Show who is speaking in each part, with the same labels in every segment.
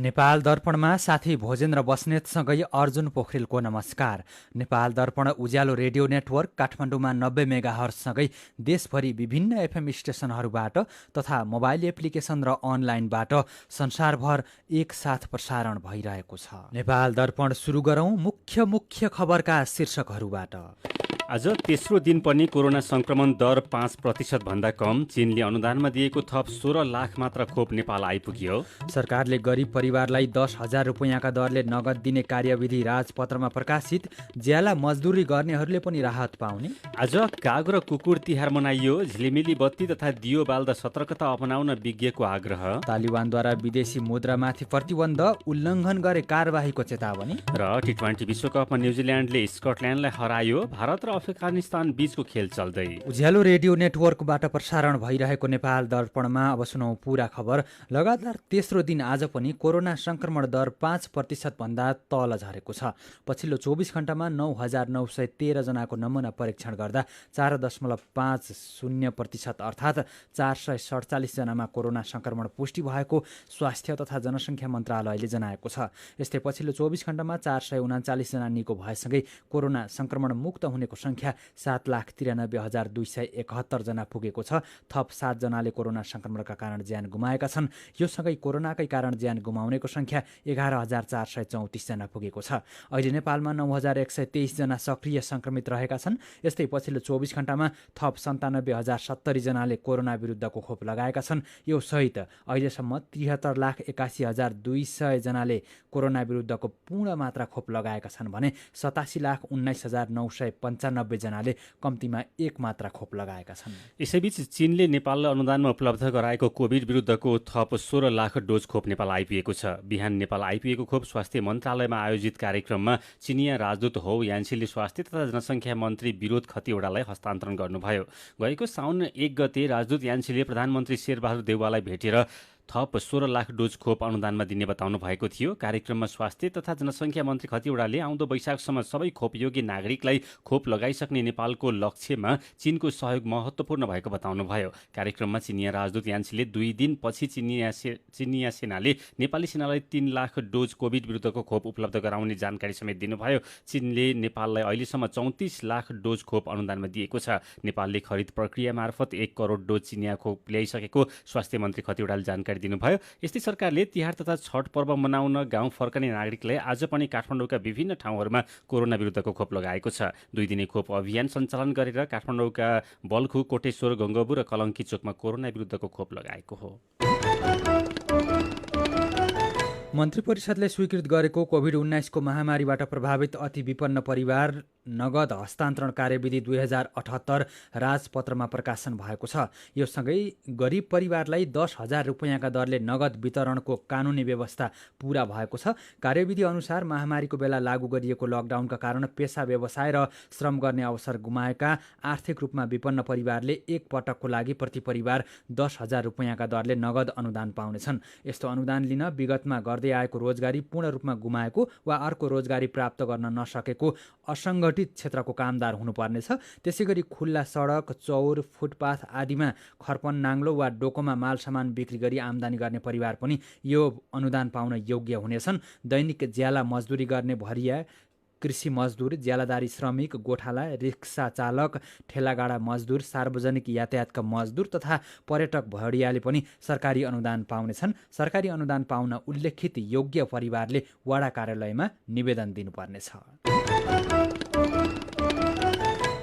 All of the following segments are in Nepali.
Speaker 1: नेपाल दर्पणमा साथी भोजेन्द्र बस्नेतसँगै अर्जुन पोखरेलको नमस्कार। नेपाल दर्पण उज्यालो रेडियो नेटवर्क काठमाडौँमा 90 मेगाहर्जसँगै देशभरि विभिन्न एफएम स्टेसनहरूबाट तथा मोबाइल एप्लिकेसन र अनलाइनबाट संसारभर एकसाथ प्रसारण भइरहेको छ। नेपाल दर्पण सुरु गरौँ मुख्य खबरका शीर्षकहरूबाट।
Speaker 2: आज तेस्रो दिन पनि कोरोना संक्रमण दर 5% भन्दा कम। चीनले अनुदानमा दिएको थप 16 लाख मात्र खोप नेपाल आइपुग्यो।
Speaker 1: सरकारले गरिब परिवारलाई 10,000 रुपैयाँका दरले नगद दिने कार्यविधि राजपत्रमा प्रकाशित। ज्याला मजदुरी गर्नेहरूले पनि राहत पाउने।
Speaker 2: आज काग र कुकुर तिहार मनाइयो। झिलिमिली बत्ती तथा दियो बाल्दा सतर्कता अपनाउन विज्ञको आग्रह।
Speaker 1: तालिबानद्वारा विदेशी मुद्रामाथि प्रतिबन्ध उल्लङ्घन गरे कारबाहीको चेतावनी।
Speaker 2: र टी20 विश्वकपमा न्युजिल्यान्डले स्कटल्यान्डलाई हरायो। भारत र अफगानिस्तान बीचको खेल चल्दै।
Speaker 1: उज्यालो रेडियो नेटवर्कबाट प्रसारण भइरहेको नेपाल दर्पणमा अब सुनौ पूरा खबर। लगातार तेस्रो दिन आज पनि कोरोना संक्रमण दर 5% भन्दा तल झरेको छ। पछिल्लो 24 घण्टामा 9,913 जनाको नमुना परीक्षण गर्दा 4.50% अर्थात् 447 जनामा कोरोना संक्रमण पुष्टि भएको स्वास्थ्य तथा जनसङ्ख्या मन्त्रालयले जनाएको छ। यस्तै पछिल्लो 24 घण्टामा 439 जना निको भएसँगै कोरोना संक्रमण मुक्त हुनेको संख्या 7,93,271 जना पुगेको छ। थप 7 जनाले कोरोना संक्रमणका कारण ज्यान गुमाएका छन्। यो सँगै कोरोनाकै कारण ज्यान गुमाउनेको संख्या 11,434 जना पुगेको छ। अहिले नेपालमा 9,123 जना सक्रिय संक्रमित रहेका छन्। यस्तै पछिल्लो 24 घण्टामा थप 97,070 जनाले कोरोना विरुद्धको खोप लगाएका छन्। यो सहित अहिलेसम्म 73,81,200 जनाले कोरोना विरुद्धको पूर्ण मात्रा खोप लगाएका छन् भने 87,19,995 जनाले कम्तीमा एक मात्रा खोप लगाएका छन्।
Speaker 2: यसैबीच चीनले नेपाललाई अनुदानमा उपलब्ध गराएको कोभिड विरुद्धको थप 16 लाख डोज खोप नेपाल आइपुगेको छ। बिहान नेपाल आइपुगेको खोप स्वास्थ्य मन्त्रालयमा आयोजित कार्यक्रममा चिनिया राजदूत हौ यान्छीले स्वास्थ्य तथा जनसङ्ख्या मन्त्री विरोध खतिवडालाई हस्तान्तरण गर्नुभयो। गएको साउन 1 गते राजदूत यान्छीले प्रधानमन्त्री शेरबहादुर देउवालाई भेटेर थप 16 लाख डोज खोप अनुदानमा दिने बताउनु भएको थियो। कार्यक्रममा स्वास्थ्य तथा जनसङ्ख्या मन्त्री खतिवडाले आउँदो वैशाखसम्म सबै खोपयोगी नागरिकलाई खोप लगाइसक्ने नेपालको लक्ष्यमा चीनको सहयोग महत्त्वपूर्ण भएको बताउनुभयो। कार्यक्रममा चिनिया राजदूत यान्छीले 2 दिनपछि चिनिया सेनाले नेपाली सेनालाई 3 लाख डोज कोभिड विरुद्धको खोप उपलब्ध गराउने जानकारी समेत दिनुभयो। चीनले नेपाललाई अहिलेसम्म 34 लाख डोज खोप अनुदानमा दिएको छ। नेपालले खरिद प्रक्रिया मार्फत 1 करोड डोज चिनिया खोप ल्याइसकेको स्वास्थ्य मन्त्री खतिवडाले जानकारी दिनुभयो। यस्तै सरकारले तिहार तथा छठ पर्व मनाउन गाउँ फर्कने नागरिकलाई आज पनि काठमाडौँका विभिन्न ठाउँहरूमा कोरोना विरुद्धको खोप लगाएको छ। 2 दिने खोप अभियान सञ्चालन गरेर काठमाडौँका बल्खु, कोटेश्वर, गङ्गबु र कलङ्की चोकमा कोरोना विरुद्धको खोप लगाएको हो।
Speaker 1: मन्त्री परिषदले स्वीकृत गरेको कोभिड-19 को महामारीबाट प्रभावित अति विपन्न परिवार नगद हस्तान्तरण कार्यविधि 2078 राजपत्रमा प्रकाशन भएको छ। यो सँगै गरिब परिवारलाई 10,000 रुपैयाँका दरले नगद वितरणको कानुनी व्यवस्था पूरा भएको छ। कार्यविधि अनुसार महामारीको बेला लागू गरिएको लकडाउनका कारण पेसा, व्यवसाय र श्रम गर्ने अवसर गुमाएका आर्थिक रूपमा विपन्न परिवारले एक पटकको लागि प्रति परिवार 10,000 रुपैयाँका दरले नगद अनुदान पाउनेछन्। यस्तो अनुदान लिन विगतमा गर्दै आएको रोजगारी पूर्ण रूपमा गुमाएको वा अर्को रोजगारी प्राप्त गर्न नसकेको असङ्गठित क्षेत्रको कामदार हुनुपर्नेछ। त्यसैगरी खुल्ला सडक, चौर, फुटपाथ आदिमा खर्पन, नाङ्लो वा डोकोमा माल सामान बिक्री गरी आमदानी गर्ने परिवार पनि यो अनुदान पाउन योग्य हुनेछन्। दैनिक ज्याला मजदुरी गर्ने भरिया, कृषि मजदुर, ज्यालादारी श्रमिक, गोठाला, रिक्सा चालक, ठेलागाडा मजदुर, सार्वजनिक यातायातका मजदुर तथा पर्यटक भडियाले पनि सरकारी अनुदान पाउनेछन्। सरकारी अनुदान पाउन उल्लेखित योग्य परिवारले वडा कार्यालयमा निवेदन दिनुपर्नेछ।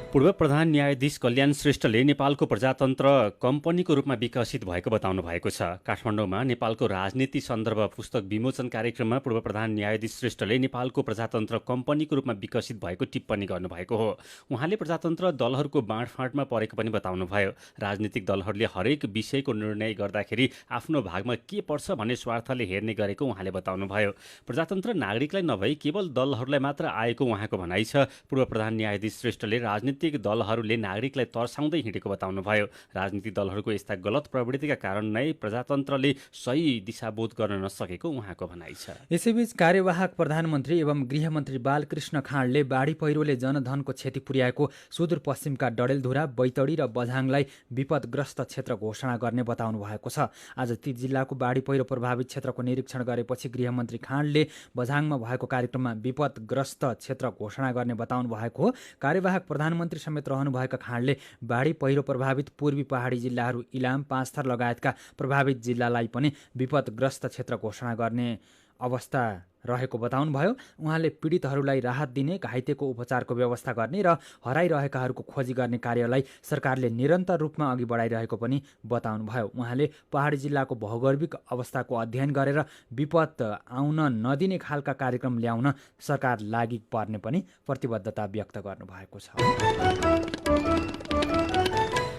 Speaker 2: पूर्व प्रधान न्यायाधीश कल्याण श्रेष्ठले नेपालको प्रजातन्त्र कम्पनीको रूपमा विकसित भएको बताउनु भएको छ। काठमाडौँमा नेपालको राजनीति सन्दर्भ पुस्तक विमोचन कार्यक्रममा पूर्व प्रधान न्यायाधीश श्रेष्ठले नेपालको प्रजातन्त्र कम्पनीको रूपमा विकसित भएको टिप्पणी गर्नुभएको हो। उहाँले प्रजातन्त्र दलहरूको बाँडफाँडमा परेको पनि बताउनुभयो। राजनीतिक दलहरूले हरेक विषयको निर्णय गर्दाखेरि आफ्नो भागमा के पर्छ भन्ने स्वार्थले हेर्ने गरेको उहाँले बताउनुभयो। प्रजातन्त्र नागरिकलाई नभई केवल दलहरूलाई मात्र आएको उहाँको भनाइ छ। पूर्व प्रधान न्यायाधीश श्रेष्ठले राजनीतिक राजनीतिक दलहरूले नागरिकलाई तर्साउँदै हिँडेको बताउनुभयो। राजनीतिक दलहरूको यस्ता गलत प्रवृत्तिका कारण नै प्रजातन्त्रले सही दिशाबोध गर्न नसकेको उहाँको भनाइ छ।
Speaker 1: यसैबीच कार्यवाहक प्रधानमन्त्री एवं गृहमन्त्री बालकृष्ण खाँडले बाढी पहिरोले जनधनको क्षति पुर्याएको सुदूरपश्चिमका डडेलधुरा, बैतडी र बझाङलाई विपदग्रस्त क्षेत्र घोषणा गर्ने बताउनु भएको छ। आज ती जिल्लाको बाढी पहिरो प्रभावित क्षेत्रको निरीक्षण गरेपछि गृहमन्त्री खाँडले बझाङमा भएको कार्यक्रममा विपदग्रस्त क्षेत्र घोषणा गर्ने बताउनु भएको हो। कार्यवाहक प्रधानमन्त्री समेत रहनुभएका खाँडले बाढी पहिरो प्रभावित पूर्वी पहाडी जिल्लाहरू इलाम, पाँचथर लगायतका प्रभावित जिल्लालाई पनि विपदग्रस्त क्षेत्र घोषणा गर्ने अवस्था रहेको बताउनुभयो। उहाँले पीडितहरूलाई राहत दिने, घाइतेको उपचारको व्यवस्था गर्ने र हराइरहेकाहरूको खोजी गर्ने कार्यलाई सरकारले निरन्तर रूपमा अघि बढाइरहेको पनि बताउनुभयो। उहाँले पहाडी जिल्लाको भौगोलिक अवस्थाको अध्ययन गरेर विपद आउन नदिने खालका कार्यक्रम ल्याउन सरकार लागि पर्ने पनि प्रतिबद्धता व्यक्त गर्नुभएको छ।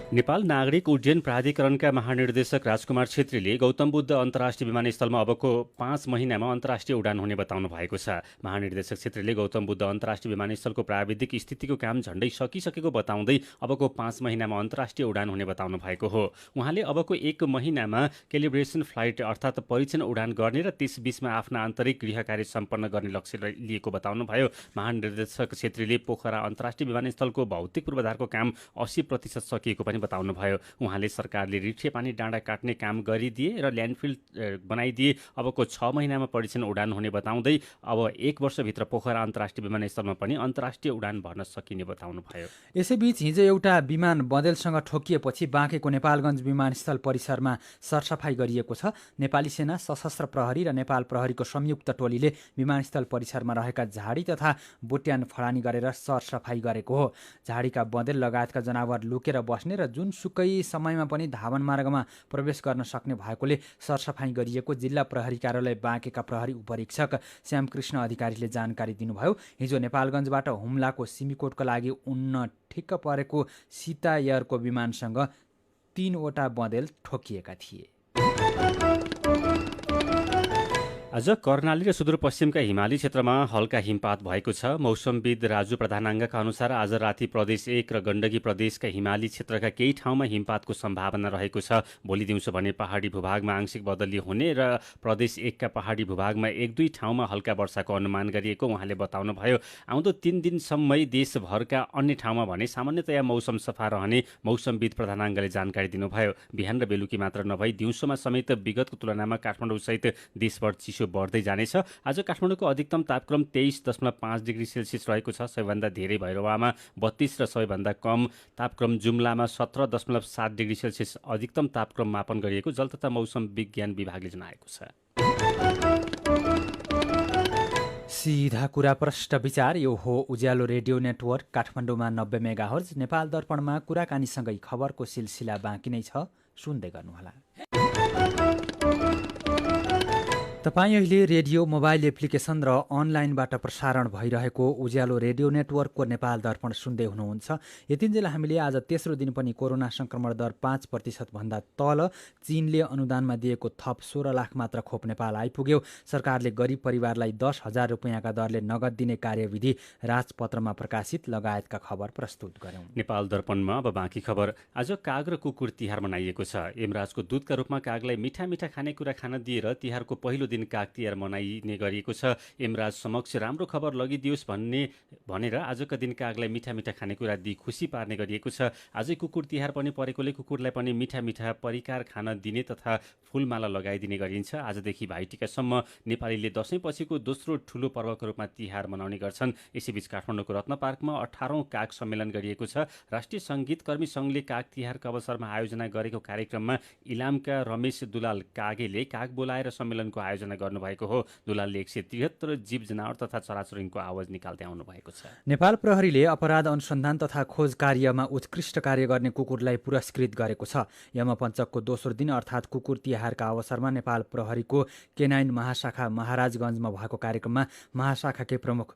Speaker 2: नेपाल नागरिक उड्डयन प्राधिकरणका महानिर्देशक राजकुमार छेत्रीले गौतम बुद्ध अन्तर्राष्ट्रिय विमानस्थलमा अबको 5 महिनामा अन्तर्राष्ट्रिय उडान हुने बताउनु भएको छ। महानिर्देशक छेत्रीले गौतम बुद्ध अन्तर्राष्ट्रिय विमानस्थलको प्राविधिक स्थितिको काम झण्डै सकिसकेको बताउँदै अबको 5 महिनामा अन्तर्राष्ट्रिय उडान हुने बताउनु भएको हो। उहाँले अबको 1 महिनामा क्यालिब्रेसन फ्लाइट अर्थात् परीक्षण उडान गर्ने र त्यस बीचमा आफ्ना आन्तरिक गृह कार्य सम्पन्न गर्ने लक्ष्य लिएको बताउनुभयो। महानिर्देशक छेत्रीले पोखरा अन्तर्राष्ट्रिय विमानस्थलको भौतिक पूर्वाधारको काम 80% सकिएको पनि बताउनुभयो। उहाँले सरकारले रिठे पानी डाँडा काट्ने काम गरिदिए र ल्यान्डफिल बनाइदिए। अबको 6 महिनामा परीक्षण उडान हुने बताउँदै अब 1 वर्षभित्र पोखरा अन्तर्राष्ट्रिय विमानस्थलमा पनि अन्तर्राष्ट्रिय उडान भर्न सकिने बताउनुभयो।
Speaker 1: यसैबीच हिजो एउटा विमान बँदेलसँग ठोकिएपछि बाँकेको नेपालगञ्ज विमानस्थल परिसरमा सरसफाई गरिएको छ। नेपाली सेना, सशस्त्र प्रहरी र नेपाल प्रहरीको संयुक्त टोलीले विमानस्थल परिसरमा रहेका झाडी तथा बुट्यान फडानी गरेर सरसफाई गरेको हो। झाडीका बँदेल लगायतका जनावर लुकेर बस्ने र जुनसुकै समयमा पनि धावन मार्गमा प्रवेश गर्न सक्ने भएकोले सरसफाई गरिएको जिल्ला प्रहरी कार्यालय बाँकेका प्रहरी उपरीक्षक श्यामकृष्ण अधिकारीले जानकारी दिनुभयो। हिजो नेपालगञ्जबाट हुम्लाको सिमीकोटको लागि उड्न ठिक्क परेको सीता एयरको विमानसँग 3 वटा बँदेल ठोकिएका थिए।
Speaker 2: आज कर्णाली र सुदूरपश्चिमका हिमाली क्षेत्रमा हल्का हिमपात भएको छ। मौसमविद राजु प्रधानाङ्गका अनुसार आज राति प्रदेश 1 र गण्डकी प्रदेशका हिमाली क्षेत्रका केही ठाउँमा हिमपातको सम्भावना रहेको छ। भोलि दिउँसो भने पहाडी भूभागमा आंशिक बदली हुने र प्रदेश 1 का पहाडी भूभागमा 1-2 ठाउँमा हल्का वर्षाको अनुमान गरिएको उहाँले बताउनुभयो। आउँदो 3 दिनसम्मै देशभरका अन्य ठाउँमा भने सामान्यतया मौसम सफा रहने मौसमविद प्रधानाङ्गले जानकारी दिनुभयो। बिहान र बेलुकी मात्र नभई दिउँसोमा समेत विगतको तुलनामा काठमाडौँसहित देशभर चिसो बढ्दै जानेछ। आज काठमाडौँको अधिकतम तापक्रम 23.5 डिग्री सेल्सियस रहेको छ। सबैभन्दा धेरै भैरवामा 32 र सबैभन्दा कम तापक्रम जुम्लामा 17.7 डिग्री सेल्सियस अधिकतम तापक्रम मापन गरिएको जल तथा मौसम विज्ञान विभागले जनाएको छ।
Speaker 1: सीधा कुरा प्रष्ट विचार, यो हो उज्यालो रेडियो नेटवर्क काठमाडौँमा 90 मेगाहर्ज। नेपाल दर्पणमा कुराकानीसँगै खबरको सिलसिला बाँकी नै छ, सुन्दै गर्नुहोला। तपाईँ अहिले रेडियो मोबाइल एप्लिकेसन र अनलाइनबाट प्रसारण भइरहेको उज्यालो रेडियो नेटवर्कको नेपाल दर्पण सुन्दै हुनुहुन्छ। यतिन्जेल हामीले आज तेस्रो दिन पनि कोरोना संक्रमण दर 5% भन्दा तल, चीनले अनुदानमा दिएको थप 16 लाख मात्र खोप नेपाल आइपुग्यो, सरकारले गरिब परिवारलाई 10,000 रुपियाँका दरले नगद दिने कार्यविधि राजपत्रमा प्रकाशित लगायतका खबर प्रस्तुत गर्यौं।
Speaker 2: नेपाल दर्पणमा अब बाँकी खबर। आज काग र कुकुर तिहार मनाइएको छ। यमराजको दूतका रूपमा कागलाई मिठा मिठा खानेकुरा खान दिएर तिहारको पहिलो दिन काग तिहार मनाइने गरिएको छ। यमराज समक्ष राम्रो खबर लगिदियोस् भनेर आजका दिन कागलाई मिठा मिठा खानेकुरा दिई खुसी पार्ने गरिएको छ। आजै कुकुर तिहार पनि परेकोले कुकुरलाई पनि मिठा मिठा परिकार खान दिने तथा फूलमाला लगाइदिने गरिन्छ। आजदेखि भाइटिकासम्म नेपालीले दशैंपछिको दोस्रो ठूलो पर्वको रूपमा तिहार मनाउने गर्छन्। यसैबीच काठमाडौँको रत्न पार्कमा 18औं काग सम्मेलन गरिएको छ। राष्ट्रिय संगीत कर्मी संघले काग तिहारको अवसरमा आयोजना गरेको कार्यक्रममा इलामका रमेश दुलाल कागेले काग बोलाएर सम्मेलनको आयोजना गर्नुभएको हो। दुलालले 173 जीव जनावर तथा चराचुरुङ्गीको आवाज निकाल्दै आउनु भएको छ।
Speaker 1: नेपाल प्रहरीले अपराध अनुसन्धान तथा खोज कार्यमा उत्कृष्ट कार्य गर्ने कुकुरलाई पुरस्कृत गरेको छ। यमपञ्चकको दोस्रो दिन अर्थात् कुकुर तिहारका अवसरमा नेपाल प्रहरीको केनाइन महाशाखा महाराजगञ्जमा भएको कार्यक्रममा महाशाखाकै प्रमुख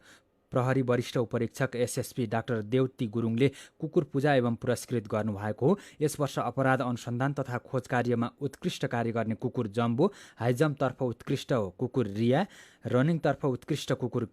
Speaker 1: प्रहरी वरिष्ठ उपरीक्षक एसएसपी डाक्टर देवती गुरुङले कुकुर पूजा एवं पुरस्कृत गर्नुभएको हो। यस वर्ष अपराध अनुसन्धान तथा खोज कार्यमा उत्कृष्ट कार्य गर्ने कुकुर जम्बो, हाइजम्पतर्फ उत्कृष्ट कुकुर रिया, रनिङतर्फ उत्कृष्ट कुकुर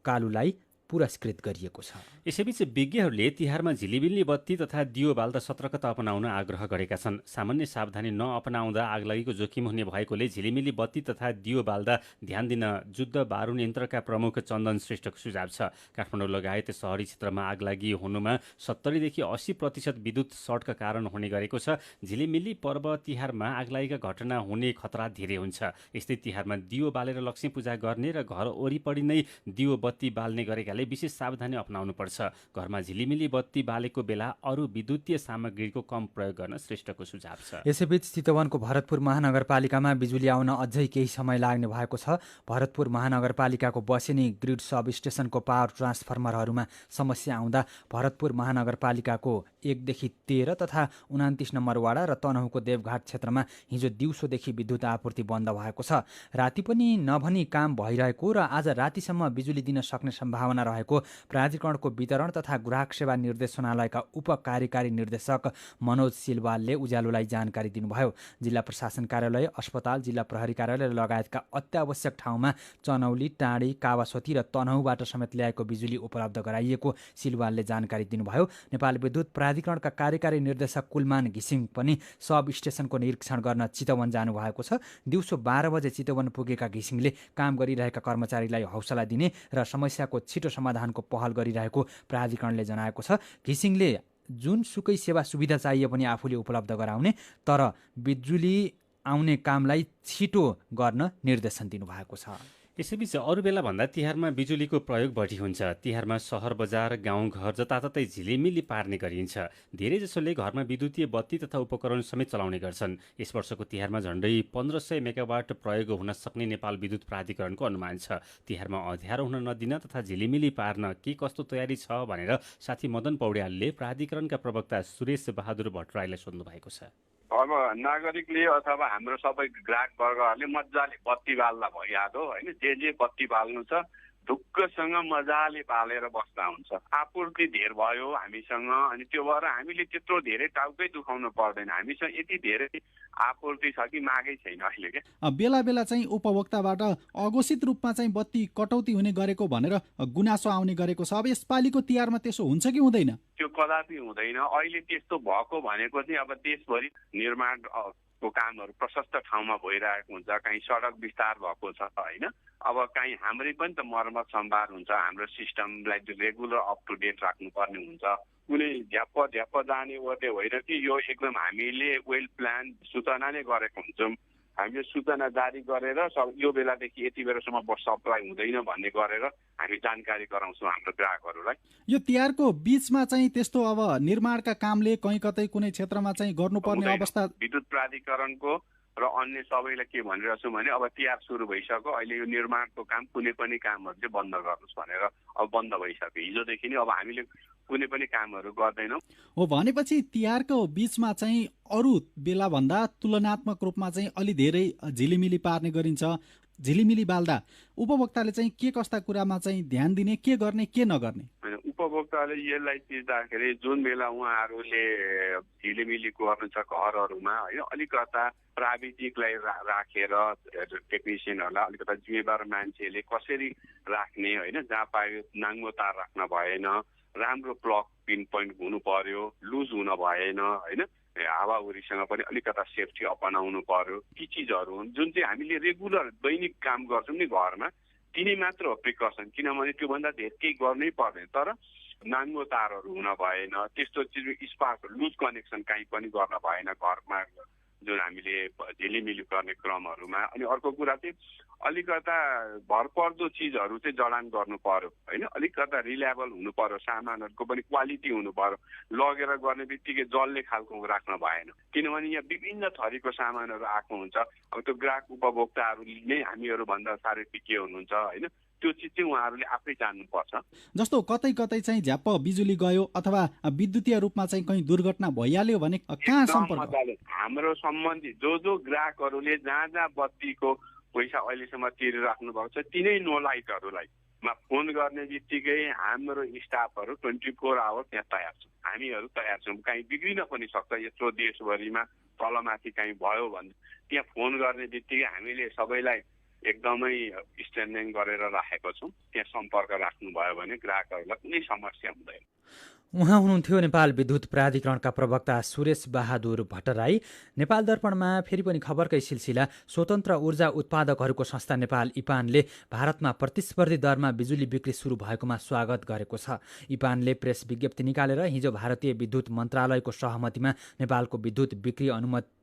Speaker 1: कालुलाई पुरस्कृत गरिएको छ।
Speaker 2: यसैबीच विज्ञहरूले तिहारमा झिलिमिली बत्ती तथा दियो बाल्दा सतर्कता अपनाउन आग्रह गरेका छन्। सामान्य सावधानी नअपनाउँदा आगलागीको जोखिम हुने भएकोले झिलिमिली बत्ती तथा दियो बाल्दा ध्यान दिन जुद्ध बारुण यन्त्रका प्रमुख चन्दन श्रेष्ठको सुझाव छ। काठमाडौँ लगायत सहरी क्षेत्रमा आगलागी हुनुमा 70 देखि 80% विद्युत सर्टका कारण हुने गरेको छ। झिलिमिली पर्व तिहारमा आगलागीका घटना हुने खतरा धेरै हुन्छ। यस्तै तिहारमा दियो बालेर लक्ष्मी पूजा गर्ने र घर वरिपरि नै दियो बत्ती बाल्ने गरेकाले विशेष सावधानी अपनाउनुपर्छ। घरमा झिलिमिली बत्ती बालेको बेला अरू विद्युतीय सामग्रीको कम प्रयोग गर्न श्रेष्ठको सुझाव छ।
Speaker 1: यसैबीच चितवनको भरतपुर महानगरपालिकामा बिजुली आउन अझै केही समय लाग्ने भएको छ। भरतपुर महानगरपालिकाको बसेनी ग्रिड सब स्टेसनको पावर ट्रान्सफर्मरहरूमा समस्या आउँदा भरतपुर महानगरपालिकाको 1 देखि 13 तथा 29 नम्बर वाडा र तनहुँको देवघाट क्षेत्रमा हिजो दिउँसोदेखि विद्युत आपूर्ति बन्द भएको छ। राति पनि नभनी काम भइरहेको र आज रातिसम्म बिजुली दिन सक्ने सम्भावना रहेको प्राधिकरणको वितरण तथा ग्राहक सेवा निर्देशनालयका उप कार्यकारी निर्देशक मनोज सिलवालले उज्यालोलाई जानकारी दिनुभयो। जिल्ला प्रशासन कार्यालय, अस्पताल, जिल्ला प्रहरी कार्यालय लगायतका अत्यावश्यक ठाउँमा चनौली, टाँडी, कावासोती र तनहुँबाट समेत ल्याएको बिजुली उपलब्ध गराइएको सिलवालले जानकारी दिनुभयो। नेपाल विद्युत प्राधिकरणका कार्यकारी निर्देशक कुलमान घिसिङ पनि सब स्टेसनको निरीक्षण गर्न चितवन जानुभएको छ। दिउँसो 12 बजे चितवन पुगेका घिसिङले काम गरिरहेका कर्मचारीलाई हौसला दिने र समस्याको छिटो समाधानको पहल गरिरहेको प्राधिकरणले जनाएको छ। घिसिङले जुनसुकै सेवा सुविधा चाहिए पनि आफूले उपलब्ध गराउने तर बिजुली आउने कामलाई छिटो गर्न निर्देशन दिनुभएको छ।
Speaker 2: यसैबीच अरू बेला भन्दा तिहारमा बिजुलीको प्रयोग बढी हुन्छ। तिहारमा सहर बजार गाउँघर जताततै झिलिमिली पार्ने गरिन्छ। धेरैजसोले घरमा विद्युतीय बत्ती तथा उपकरण समेत चलाउने गर्छन्। यस वर्षको तिहारमा झन्डै 1500 मेगावाट प्रयोग हुन सक्ने नेपाल विद्युत प्राधिकरणको अनुमान छ। तिहारमा अँध्यारो हुन नदिन तथा झिलिमिली पार्न के कस्तो तयारी छ भनेर साथी मदन पौड्यालले प्राधिकरणका प्रवक्ता सुरेश बहादुर भट्टराईलाई सोध्नु भएको छ।
Speaker 3: अब नागरिकले अथवा हाम्रो सबै ग्राहक वर्गहरूले मजाले बत्ती बाल्दा भइहाल्यो होइन। जे बत्ती बाल्नु छ ढुक्कसँग मजाले बालेर बस्दा हुन्छ। आपूर्ति धेर भयो हामीसँग, अनि त्यो भएर हामीले त्यत्रो धेरै टाउकै दुखाउनु पर्दैन। हामीसँग यति धेरै आपूर्ति छ कि मागै छैन अहिले के।
Speaker 4: बेला बेला चाहिँ उपभोक्ताबाट अघोषित रूपमा चाहिँ बत्ती कटौती हुने गरेको भनेर गुनासो आउने गरेको छ। अब यसपालिको तिहारमा त्यसो हुन्छ कि हुँदैन?
Speaker 3: त्यो कदापि हुँदैन। अहिले त्यस्तो भएको भनेको चाहिँ अब देशभरि निर्माण को कामहरू प्रशस्त ठाउँमा भइरहेको हुन्छ। कहीँ सडक विस्तार भएको छ होइन। अब कहीँ हाम्रै पनि त मर्मत सम्भार हुन्छ। हाम्रो सिस्टमलाई रेगुलर अप टु डेट राख्नुपर्ने हुन्छ। कुनै झ्याप्प जाने ओर्ने होइन कि यो एकदम हामीले वेल प्लान सूचना नै गरेको हुन्छौँ। हामीले सूचना जारी गरेर यो बेलादेखि यति बेलासम्म सप्लाई हुँदैन भन्ने गरेर हामी जानकारी गराउँछौँ हाम्रो ग्राहकहरूलाई।
Speaker 4: यो तिहारको बीचमा चाहिँ त्यस्तो अब निर्माणका कामले कहीँ कतै कुनै क्षेत्रमा चाहिँ गर्नुपर्ने अवस्था
Speaker 3: विद्युत प्राधिकरणको र अन्य सबैलाई के भनिरहेको छु भने अब तिहार सुरु भइसक्यो। अहिले यो निर्माणको काम कुनै पनि कामहरू चाहिँ बन्द गर्नुहोस् भनेर अब बन्द भइसक्यो हिजोदेखि नै। अब हामीले कुनै पनि कामहरू गर्दैनौँ।
Speaker 4: हो भनेपछि तिहारको बीचमा चाहिँ अरू बेला भन्दा तुलनात्मक रूपमा चाहिँ अलि धेरै झिलिमिली पार्ने गरिन्छ। झिलिमिली बाल्दा उपभोक्ताले चाहिँ के कस्ता कुरामा चाहिँ ध्यान दिने, के गर्ने के नगर्ने?
Speaker 3: उपभोक्ताले यसलाई चिन्दाखेरि जुन बेला उहाँहरूले झिलिमिली गर्नु छ घरहरूमा होइन, अलिकता प्राविधिकलाई राखेर टेक्निसियनहरूलाई अलिकता जिम्मेवार मान्छेले कसरी राख्ने होइन। जहाँ पायो नाङ्गो तार राख्न भएन, राम्रो प्लग पिन पोइन्ट हुनु पर्यो, लुज हुन भएन होइन। हावाहुरीसँग पनि अलिकता सेफ्टी अपनाउनु पर्यो। ती चिजहरू हुन् जुन चाहिँ हामीले रेगुलर दैनिक काम गर्छौँ नि घरमा, तिनी मात्र हो प्रिकसन। किनभने त्योभन्दा धेरै केही गर्नै पर्दैन। तर नाङ्गो तारहरू हुन भएन, त्यस्तो चिज स्पार्क लुज कनेक्सन कहीँ पनि गर्न भएन घरमा जुन हामीले झिलिमिली गर्ने क्रमहरूमा। अनि अर्को कुरा चाहिँ अलिकता भरपर्दो चिजहरू चाहिँ जडान गर्नु पर्यो होइन। अलिकता रिलायबल हुनु पर्यो, सामानहरूको पनि क्वालिटी हुनु पर्यो। लगेर गर्ने बित्तिकै जल्ने खालको राख्न भएन। किनभने यहाँ विभिन्न थरीको सामानहरू आएको हुन्छ। अब त्यो ग्राहक उपभोक्ताहरूले नै हामीहरूभन्दा साह्रै टिके हुनुहुन्छ होइन। त्यो चिज चाहिँ उहाँहरूले आफै जान्नुपर्छ।
Speaker 4: जस्तो कतै कतै चाहिँ झ्याप्प बिजुली गयो अथवा विद्युतीय रूपमा चाहिँ कहीँ दुर्घटना भइहाल्यो भने कहाँ सम्पर्क?
Speaker 3: हाम्रो सम्बन्धित जो ग्राहकहरूले जहाँ बत्तीको पैसा अहिलेसम्म तिरिराख्नु भएको छ तिनै नो लाइटहरूलाई फोन गर्ने बित्तिकै हाम्रो स्टाफहरू 24 आवर त्यहाँ तयार छौँ। हामीहरू तयार छौँ। कहीँ बिग्रिन पनि सक्छ यत्रो देशभरिमा तलमाथि कहीँ भयो भने त्यहाँ फोन गर्ने बित्तिकै हामीले सबैलाई एकदमै स्ट्यान्डिङ गरेर राखेको छौँ। त्यहाँ सम्पर्क राख्नुभयो भने ग्राहकहरूलाई कुनै समस्या हुँदैन।
Speaker 1: उहाँ हुनुहुन्थ्यो नेपाल विद्युत प्राधिकरणका प्रवक्ता सुरेश बहादुर भट्टराई। नेपाल दर्पणमा फेरि पनि खबरकै सिलसिला। स्वतन्त्र ऊर्जा उत्पादकहरूको संस्था नेपाल इपानले भारतमा प्रतिस्पर्धी दरमा बिजुली बिक्री सुरु भएकोमा स्वागत गरेको छ। इपानले प्रेस विज्ञप्ति निकालेर हिजो भारतीय विद्युत मन्त्रालयको सहमतिमा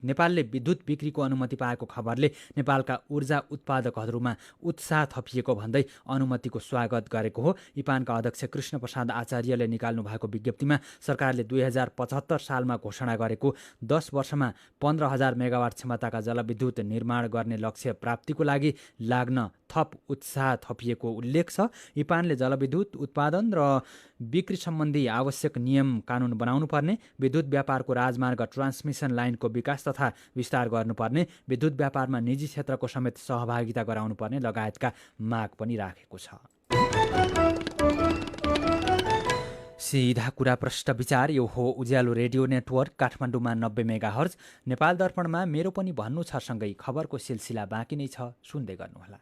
Speaker 1: नेपालले विद्युत बिक्रीको अनुमति पाएको खबरले नेपालका ऊर्जा उत्पादकहरूमा उत्साह थपिएको भन्दै अनुमतिको स्वागत गरेको हो। इपानका अध्यक्ष कृष्ण प्रसाद आचार्यले निकाल्नु भएको विज्ञप्तिमा सरकारले 2075 सालमा घोषणा गरेको 10 वर्षमा 15,000 मेगावाट क्षमताका जलविद्युत निर्माण गर्ने लक्ष्य प्राप्तिको लागि लाग्न थप उत्साह थपिएको उल्लेख छ। इपानले जलविद्युत उत्पादन र बिक्री सम्बन्धी आवश्यक नियम कानुन बनाउनुपर्ने, विद्युत व्यापारको राजमार्ग ट्रान्समिसन लाइनको विकास तथा विस्तार गर्नुपर्ने, विद्युत व्यापारमा निजी क्षेत्रको समेत सहभागिता गराउनुपर्ने लगायतका माग पनि राखेको छ। सीधा कुरा प्रश्न विचार। यो हो उज्यालो रेडियो नेटवर्क काठमाडौँमा 90 मेगाहर्ज। नेपाल दर्पणमा मेरो पनि भन्नु छ सँगै खबरको सिलसिला बाँकी नै छ, सुन्दै गर्नुहोला।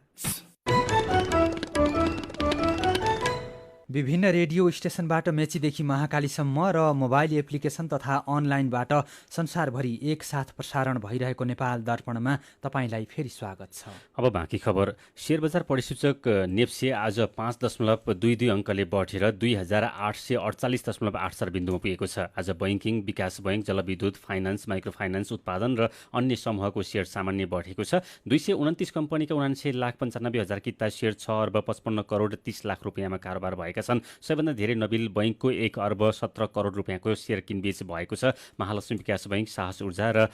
Speaker 1: विभिन्न रेडियो स्टेशनबाट मेचीदेखि महाकालीसम्म र मोबाइल एप्लिकेसन तथा अनलाइनबाट संसारभरि एकसाथ प्रसारण भइरहेको नेपाल दर्पणमा तपाईँलाई फेरि स्वागत छ।
Speaker 2: अब बाँकी खबर। शेयर बजार परिसूचक नेप्से आज 5.22 अङ्कले बढेर 2848.84 बिन्दुमा पुगेको छ। आज बैंकिङ, विकास बैंक, जलविद्युत, फाइनान्स, माइक्रो फाइनान्स, उत्पादन र अन्य समूहको शेयर सामान्य बढेको छ। 229 कम्पनीका 79,95,000 किता शेयर 6,55,30,00,000 रुपियाँमा कारोबार भएका छन्। सबैभन्दा धेरै नबिल बैंकको 1,17,00,00,000 रुपियाँको शेयर किनबेच भएको छ। महालक्ष्मी विकास बैंक, साहस ऊर्जा र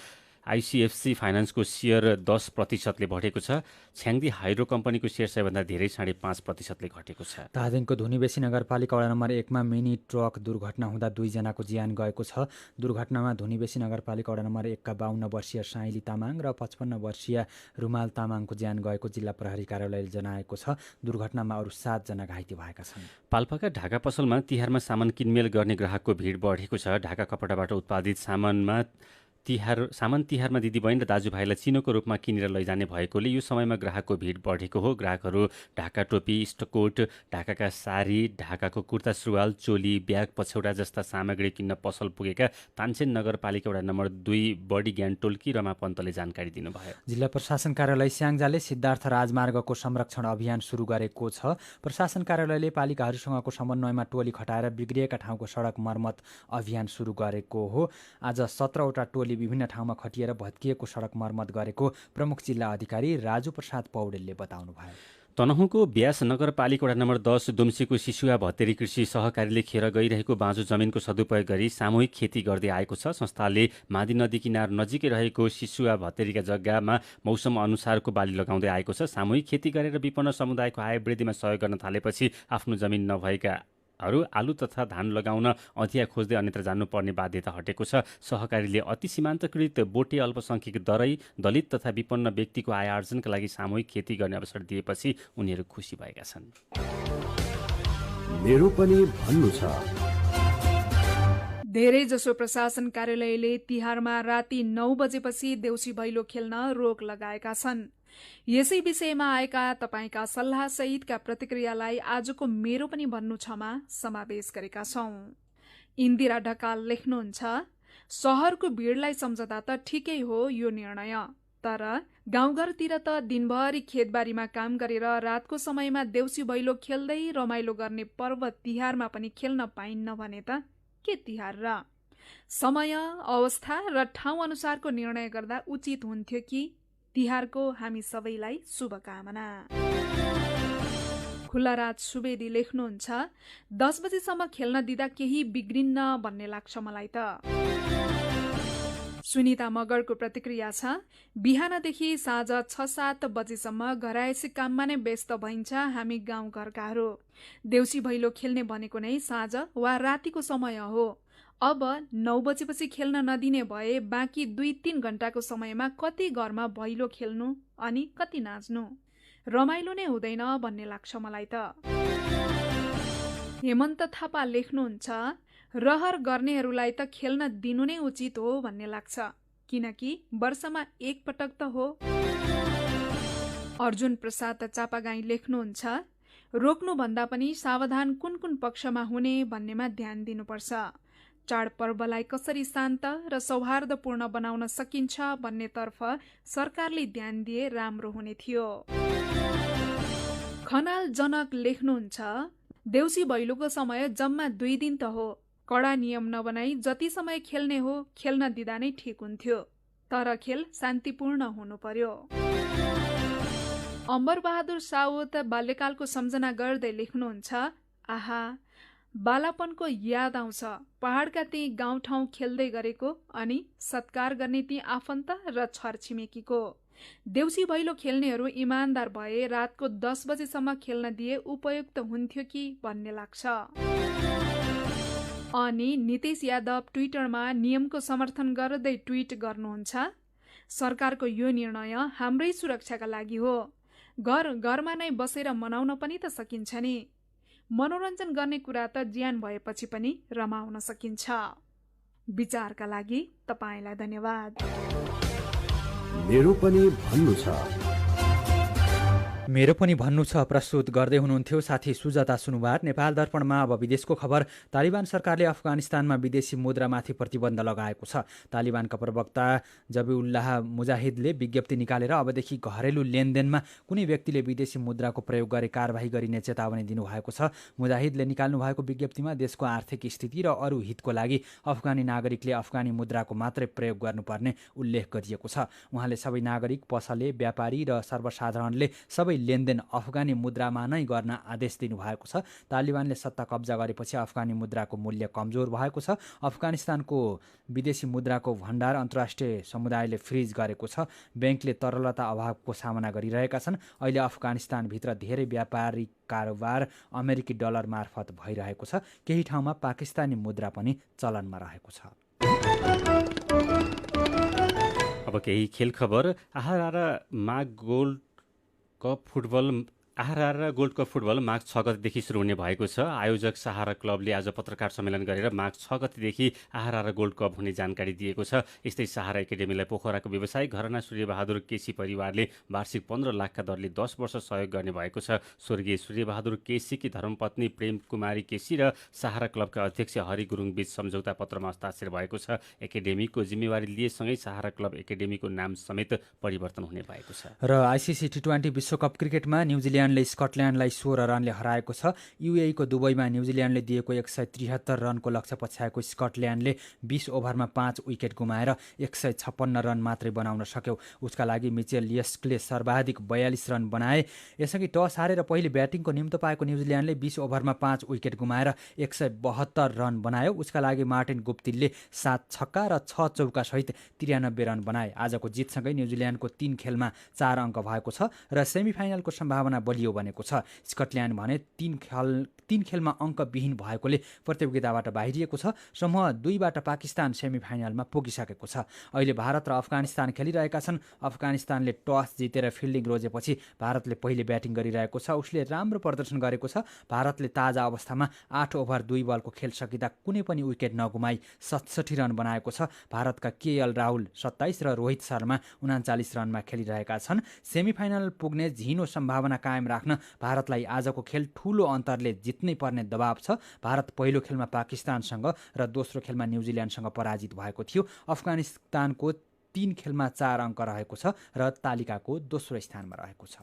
Speaker 2: आइसिएफसी फाइनान्सको शेयर 10% बढेको छ। छ्याङ्दी हाइड्रो कम्पनीको शेयर सबैभन्दा धेरै 5.5% घटेको छ।
Speaker 1: धादिङको धुनीबेसी नगरपालिका वडा नम्बर 1 मा मिनी ट्रक दुर्घटना हुँदा 2 जनाको ज्यान गएको छ। दुर्घटनामा धुनीबेसी नगरपालिका वडा नम्बर 1 का 52 वर्षीय साइली तामाङ र 55 वर्षीय रुमाल तामाङको ज्यान गएको जिल्ला प्रहरी कार्यालयले जनाएको छ। दुर्घटनामा अरू 7 जना घाइते भएका छन्।
Speaker 2: पाल्पाका ढाका पसलमा तिहारमा सामान किनमेल गर्ने ग्राहकको भिड बढेको छ। ढाका कपडाबाट उत्पादित सामान तिहारमा दिदीबहिनी र दाजुभाइलाई चिनोको रूपमा किनेर लैजाने भएकोले यो समयमा ग्राहकको भिड बढेको हो। ग्राहकहरू ढाका टोपी, स्टकोट, ढाकाका सारी, ढाकाको कुर्ता सुरुवाल, चोली, ब्याग, पछौडा जस्ता सामग्री किन्न पसल पुगेका तानसेन नगरपालिका वडा नम्बर 2 बडी ज्ञान टोल्की रमा पन्तले जानकारी दिनुभयो।
Speaker 1: जिल्ला प्रशासन कार्यालय स्याङ्जाले सिद्धार्थ राजमार्गको संरक्षण अभियान सुरु गरेको छ। प्रशासन कार्यालयले पालिकाहरूसँगको समन्वयमा टोली खटाएर बिग्रिएका ठाउँको सडक मर्मत अभियान सुरु गरेको हो। आज 17वटा टोली विभिन्न ठाउँमा खटिएर भत्किएको सडक मर्मत गरेको प्रमुख जिल्ला अधिकारी राजु प्रसाद पौडेलले बताउनुभयो।
Speaker 2: तनहुँको ब्यास नगरपालिका वडा नम्बर 10 दुम्सीको शिशुवा भत्तेरी कृषि सहकारीले खेर गइरहेको बाँझो जमिनको सदुपयोग गरी सामूहिक खेती गर्दै आएको छ। संस्थाले मादी नदी किनार नजिकै रहेको शिशुवा भत्तेरीका जग्गामा मौसम अनुसारको बाली लगाउँदै आएको छ। सामूहिक खेती गरेर विपन्न समुदायको आय वृद्धिमा सहयोग गर्न थालेपछि आफ्नो जमिन नभएका आलु तथा धान लगाउन अधिया खोज्दै अन्यत्र जानुपर्ने बाध्यता हटेको छ। सहकारीले अति सीमान्तकृत बोटे अल्पसंख्यक दलित तथा विपन्न व्यक्तिको आय आर्जनका लागि सामूहिक खेती गर्ने अवसर दिएपछि उनीहरू खुसी भएका छन्।
Speaker 5: मेरो पनि भन्नु छ।
Speaker 6: धेरै जसो प्रशासन कार्यालयले तिहारमा राति 9 बजेपछि देउसी भैलो खेल्न रोक लगाएका छन्। यसै विषयमा आएका तपाईका सल्लाह सहितका प्रतिक्रियालाई आजको मेरो पनि भन्नु छमा समावेश गरेका छौं। इन्दिरा ढकाल लेख्नुहुन्छ, शहरको भिडलाई सम्झदा त ठिकै हो यो निर्णय, तर गाउँघरतिर त दिनभरि खेतबारीमा काम गरेर रातको समयमा देउसी भैलो खेल्दै रमाइलो गर्ने पर्व तिहारमा पनि खेल्न पाइन्न भने त के तिहार र? समय, अवस्था र ठाउँ अनुसारको निर्णय गर्दा उचित हुन्थ्यो कि? तिहारको हामी सबैलाई शुभकामना। खुल्लाराज सुवेदी लेख्नुहुन्छ, 10 बजेसम्म खेल्न दिँदा केही बिग्रिन्न भन्ने लाग्छ मलाई त। सुनिता मगरको प्रतिक्रिया छ, बिहानदेखि साँझ 6-7 बजेसम्म घरायसी काममा नै व्यस्त भइन्छ हामी गाउँघरकाहरू। देउसी भैलो खेल्ने भनेको नै साँझ वा रातिको समय हो। अब 9 बजेपछि खेल्न नदिने भए बाँकी 2-3 घण्टाको समयमा कति घरमा भैलो खेल्नु अनि कति नाच्नु? रमाइलो नै हुँदैन भन्ने लाग्छ मलाई त। हेमन्त थापा लेख्नुहुन्छ, रहर गर्नेहरूलाई त खेल्न दिनु नै उचित हो भन्ने लाग्छ, किनकि वर्षमा एक पटक त हो। अर्जुन प्रसाद चापागाई लेख्नुहुन्छ, रोक्नुभन्दा पनि सावधान कुन कुन पक्षमा हुने भन्नेमा ध्यान दिनुपर्छ। चाडपर्वलाई कसरी शान्त र सौहार्दपूर्ण बनाउन सकिन्छ भन्नेतर्फ सरकारले ध्यान दिए राम्रो हुने थियो। खनाल जनक लेख्नुहुन्छ, देउसी भैलोको समय जम्मा 2 दिन त हो, कडा नियम नबनाई जति समय खेल्ने हो खेल्न दिँदा नै ठिक हुन्थ्यो, तर खेल शान्तिपूर्ण हुनु पर्यो। अम्बर बहादुर साउद बाल्यकालको सम्झना गर्दै लेख्नुहुन्छ, आहा बालापनको याद आउँछ, पहाडका ती गाउँठाउँ खेल्दै गरेको अनि सत्कार गर्ने ती आफन्त र छरछिमेकीको। देउसी भैलो खेल्नेहरू इमान्दार भए रातको 10 बजेसम्म खेल्न दिए उपयुक्त हुन्थ्यो कि भन्ने लाग्छ। अनि नितेश यादव ट्विटरमा नियमको समर्थन गर्दै ट्विट गर्नुहुन्छ, सरकारको यो निर्णय हाम्रै सुरक्षाका लागि हो, घरमा नै बसेर मनाउन पनि त सकिन्छ नि, मनोरञ्जन गर्ने कुरा त ज्यान भएपछि पनि रमाउन सकिन्छ। विचारका लागि तपाईलाई धन्यवाद।
Speaker 5: मेरो पनि भन्नु छ।
Speaker 1: मेरो पनि भन्नु छ प्रस्तुत गर्दै हुनुहुन्थ्यो साथी सुजाता सुनुवार। नेपाल दर्पणमा अब विदेशको खबर। तालिबान सरकारले अफगानिस्तानमा विदेशी मुद्रामाथि प्रतिबन्ध लगाएको छ। तालिबानका प्रवक्ता जबिउल्लाह मुजाहिदले विज्ञप्ति निकालेर अबदेखि घरेलु लेनदेनमा कुनै व्यक्तिले विदेशी मुद्राको प्रयोग गरे कारबाही गरिने चेतावनी दिनुभएको छ। मुजाहिदले निकाल्नु भएको विज्ञप्तिमा देशको आर्थिक स्थिति र अरू हितको लागि अफगानी नागरिकले अफगानी मुद्राको मात्रै प्रयोग गर्नुपर्ने उल्लेख गरिएको छ। उहाँले सबै नागरिक, पसले, व्यापारी र सर्वसाधारणले सबै लेनदेन अफगानी मुद्रामा नै गर्न आदेश दिनुभएको छ। तालिबानले सत्ता कब्जा गरेपछि अफगानी मुद्राको मूल्य कमजोर भएको छ। अफगानिस्तानको विदेशी मुद्राको भण्डार अन्तर्राष्ट्रिय समुदायले फ्रिज गरेको छ। ब्याङ्कले तरलता अभावको सामना गरिरहेका छन्। अहिले अफगानिस्तानभित्र धेरै व्यापारिक कारोबार अमेरिकी डलर मार्फत भइरहेको छ। केही ठाउँमा पाकिस्तानी मुद्रा पनि चलनमा रहेको छ।
Speaker 2: अब केही खेल खबर। आहारा माग गोल्ड कप फुटबल माघ 6 गतेदेखि सुरु हुने भएको छ। आयोजक सहारा क्लबले आज पत्रकार सम्मेलन गरेर माघ 6 गतेदेखि आहारा गोल्ड कप हुने जानकारी दिएको छ। यस्तै सहारा एकाडेमीलाई पोखराको व्यवसायी घरना सूर्यबहादुर केसी परिवारले वार्षिक 15 लाखका दरले 10 वर्ष सहयोग गर्ने भएको छ। स्वर्गीय सूर्यबहादुर केसीकी धर्मपत्नी प्रेम कुमारी केसी र सहारा क्लबका अध्यक्ष हरि गुरुङ बीच सम्झौता पत्रमा हस्ताक्षर भएको छ। एकाडेमीको जिम्मेवारी लिएसँगै सहारा क्लब एकाडेमीको नाम समेत परिवर्तन हुने भएको छ।
Speaker 1: र आइसिसी टी20 विश्वकप क्रिकेटमा न्युजिल्यान्डले स्कटल्यान्डलाई 16 रनले हराएको छ। युएईको दुबईमा न्युजिल्यान्डले दिएको 173 रनको लक्ष्य पछ्याएको स्कटल्यान्डले 20 ओभरमा 5 विकेट गुमाएर 156 रन मात्रै बनाउन सक्यो। उसका लागि मिचेल यस्कले सर्वाधिक 42 रन बनाए। यसअघि टस हारेर पहिले ब्याटिङको निम्तो पाएको न्युजिल्यान्डले 20 ओभरमा 5 विकेट गुमाएर 172 रन बनायो। उसका लागि मार्टिन गुप्तिलले 7 छक्का र 6 चौका सहित 93 रन बनाए। आजको जितसँगै न्युजिल्यान्डको 3 खेलमा 4 अङ्क भएको छ र सेमिफाइनलको सम्भावना बलियो बनेको छ। स्कटल्यान्ड भने 3 खेलमा अङ्कविहीन भएकोले प्रतियोगिताबाट बाहिरिएको छ। समूह 2बाट पाकिस्तान सेमिफाइनलमा पुगिसकेको छ। अहिले भारत र अफगानिस्तान खेलिरहेका छन्। अफगानिस्तानले टस जितेर फिल्डिङ रोजेपछि भारतले पहिले ब्याटिङ गरिरहेको छ। उसले राम्रो प्रदर्शन गरेको छ। भारतले ताजा अवस्थामा 8 ओभर 2 बलको खेल सकिँदा कुनै पनि विकेट नगुमाई 67 रन बनाएको छ। भारतका केएल राहुल 27 र रोहित शर्मा 39 रनमा खेलिरहेका छन्। सेमिफाइनल पुग्ने झिनो सम्भावना कायम राख्न भारतलाई आजको खेल ठूलो अन्तरले जित्नै पर्ने दबाव छ। भारत पहिलो खेलमा पाकिस्तानसँग र दोस्रो खेलमा न्युजिल्यान्डसँग पराजित भएको थियो। अफगानिस्तानको 3 खेलमा 4 अङ्क रहेको छ र तालिकाको दोस्रो स्थानमा रहेको छ।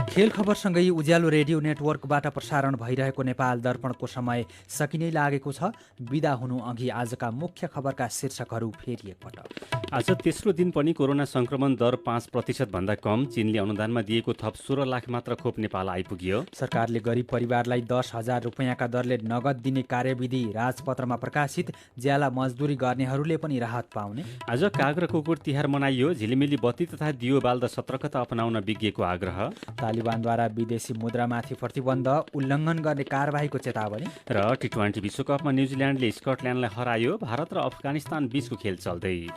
Speaker 1: खेल खबरसँगै उज्यालो रेडियो नेटवर्कबाट प्रसारण भइरहेको नेपाल दर्पणको समय सकिनै लागेको छ। बिदा हुनु अघि आजका मुख्य खबरका शीर्षकहरू फेरि एकपटक।
Speaker 2: आज तेस्रो दिन पनि कोरोना संक्रमण दर 5% भन्दा कम। चीनले अनुदानमा दिएको थप 16 लाख मात्र खोप नेपाल आइपुग्यो।
Speaker 1: सरकारले गरिब परिवारलाई 10,000 रुपियाँका दरले नगद दिने कार्यविधि राजपत्रमा प्रकाशित। ज्याला मजदुरी गर्नेहरूले पनि राहत पाउने।
Speaker 2: आज काग र कुकुर तिहार मनाइयो। झिलिमिली बत्ती तथा दियो बाल्दा सतर्कता अपनाउन विज्ञको आग्रह।
Speaker 1: तालिबानद्वारा विदेशी मुद्रामाथि प्रतिबन्ध उल्लङ्घन गर्ने कारबाहीको चेतावनी।
Speaker 2: र टी20 विश्वकपमा न्युजिल्यान्डले स्कटल्यान्डलाई हरायो। भारत र अफगानिस्तान बीचको खेल चल्दै।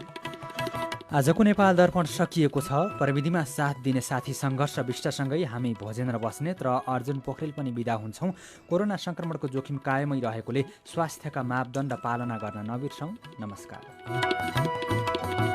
Speaker 1: आजको नेपाल दर्पण सकिएको छ। प्रविधिमा साथ दिने साथी सङ्घर्ष विष्टसँगै हामी भोजेन्द्र बस्नेत र अर्जुन पोखरेल पनि बिदा हुन्छौँ। कोरोना संक्रमणको जोखिम कायमै रहेकोले स्वास्थ्यका मापदण्ड पालना गर्न नबिर्सौँ। नमस्कार।